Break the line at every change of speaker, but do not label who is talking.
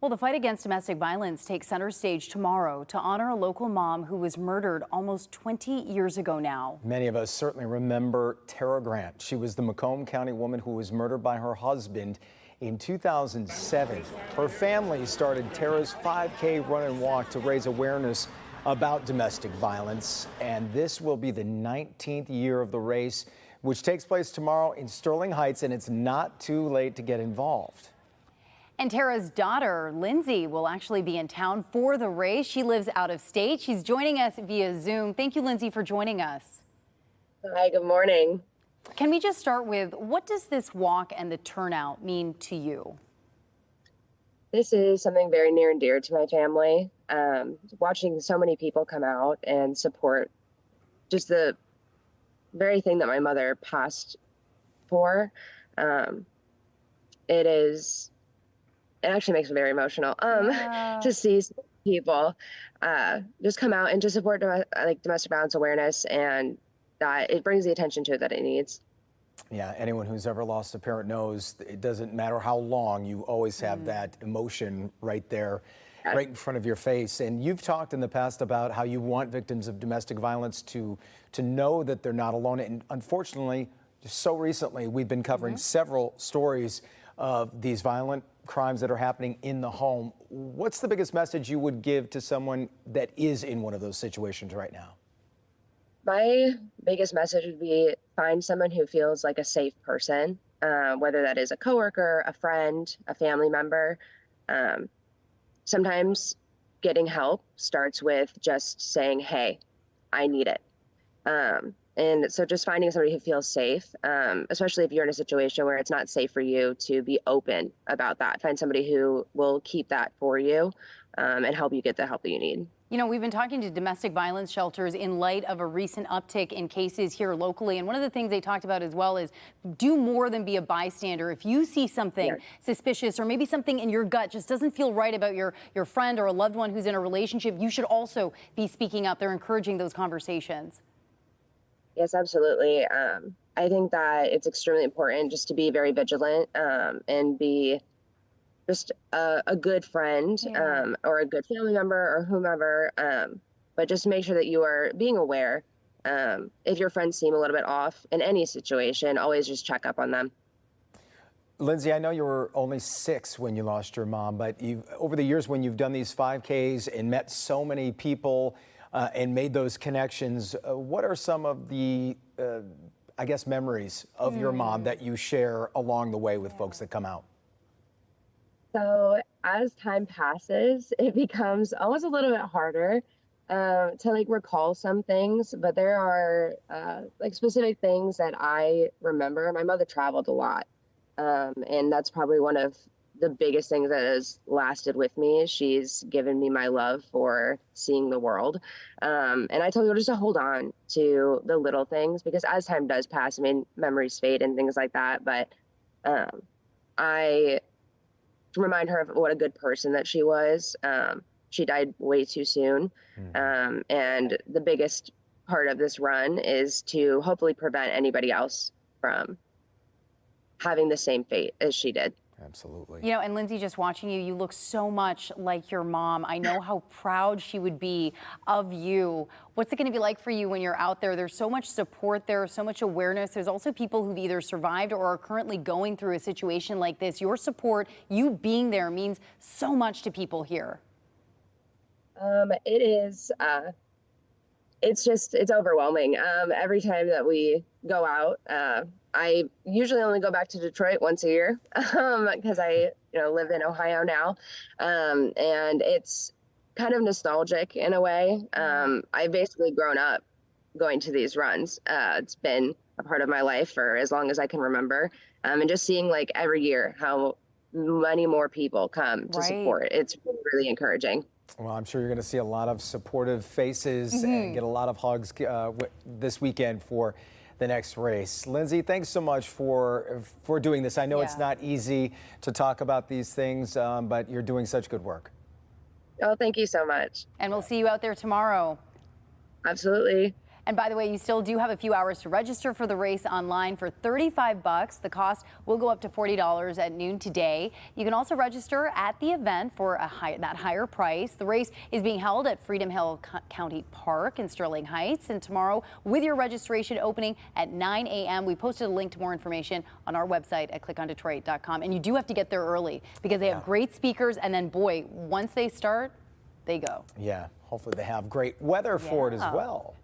Well, the fight against domestic violence takes center stage tomorrow to honor a local mom who was murdered almost 20 years ago now.
Many of us certainly remember Tara Grant. She was the Macomb County woman who was murdered by her husband in 2007. Her family started Tara's 5K run and walk to raise awareness about domestic violence. And this will be the 19th year of the race, which takes place tomorrow in Sterling Heights, and it's not too late to get involved.
And Tara's daughter, Lindsay, will actually be in town for the race. She lives out of state. She's joining us via Zoom. Thank you, Lindsay, for joining us.
Hi, good morning.
Can we just start with, what does this walk and the turnout mean to you?
This is something very near and dear to my family. Watching so many people come out and support just the very thing that my mother passed for. It actually makes me very emotional to see people just come out and just support domestic violence awareness, and that it brings the attention to it that it needs.
Yeah, anyone who's ever lost a parent knows it doesn't matter how long, you always have that emotion right there, right in front of your face. And you've talked in the past about how you want victims of domestic violence to know that they're not alone. And unfortunately, just so recently, we've been covering several stories of these violent crimes that are happening in the home. What's the biggest message you would give to someone that is in one of those situations right now?
My biggest message would be find someone who feels like a safe person, whether that is a coworker, a friend, a family member. Sometimes getting help starts with just saying, hey, I need it. And so just finding somebody who feels safe, especially if you're in a situation where it's not safe for you to be open about that. Find somebody who will keep that for you and help you get the help that you need.
You know, we've been talking to domestic violence shelters in light of a recent uptick in cases here locally. And one of the things they talked about as well is do more than be a bystander. If you see something suspicious, or maybe something in your gut just doesn't feel right about your friend or a loved one who's in a relationship, you should also be speaking out. They're encouraging those conversations.
Yes, absolutely. I think that it's extremely important just to be very vigilant and be just a good friend or a good family member or whomever, but just make sure that you are being aware. If your friends seem a little bit off in any situation, always just check up on them.
Lindsay, I know you were only 6 when you lost your mom, but over the years when you've done these 5Ks and met so many people and made those connections, what are some of the, I guess, memories of your mom that you share along the way with folks that come out?
So as time passes, it becomes always a little bit harder to recall some things, but there are specific things that I remember. My mother traveled a lot, and that's probably one of the biggest things that has lasted with me. She's given me my love for seeing the world. And I tell people just to hold on to the little things, because as time does pass, I mean, memories fade and things like that. But I remind her of what a good person that she was. She died way too soon. And the biggest part of this run is to hopefully prevent anybody else from having the same fate as she did.
Absolutely.
You know, and Lindsay, just watching you, you look so much like your mom. I know how proud she would be of you. What's it going to be like for you when you're out there? There's so much support there, so much awareness. There's also people who've either survived or are currently going through a situation like this. Your support, you being there, means so much to people here.
It is, it's overwhelming. Every time that we go out, I usually only go back to Detroit once a year because I live in Ohio now. And it's kind of nostalgic in a way. I've basically grown up going to these runs. It's been a part of my life for as long as I can remember. And just seeing every year how many more people come to support. It's really encouraging.
Well, I'm sure you're going to see a lot of supportive faces and get a lot of hugs this weekend for the next race. Lindsay, thanks so much for doing this. I know it's not easy to talk about these things, but you're doing such good work.
Oh, thank you so much.
And we'll see you out there tomorrow.
Absolutely.
And by the way, you still do have a few hours to register for the race online for $35. The cost will go up to $40 at noon today. You can also register at the event for that higher price. The race is being held at Freedom Hill County Park in Sterling Heights, and tomorrow with your registration opening at 9 a.m. We posted a link to more information on our website at clickondetroit.com. And you do have to get there early because they have great speakers, and then boy, once they start, they go.
Yeah, hopefully they have great weather for it as well.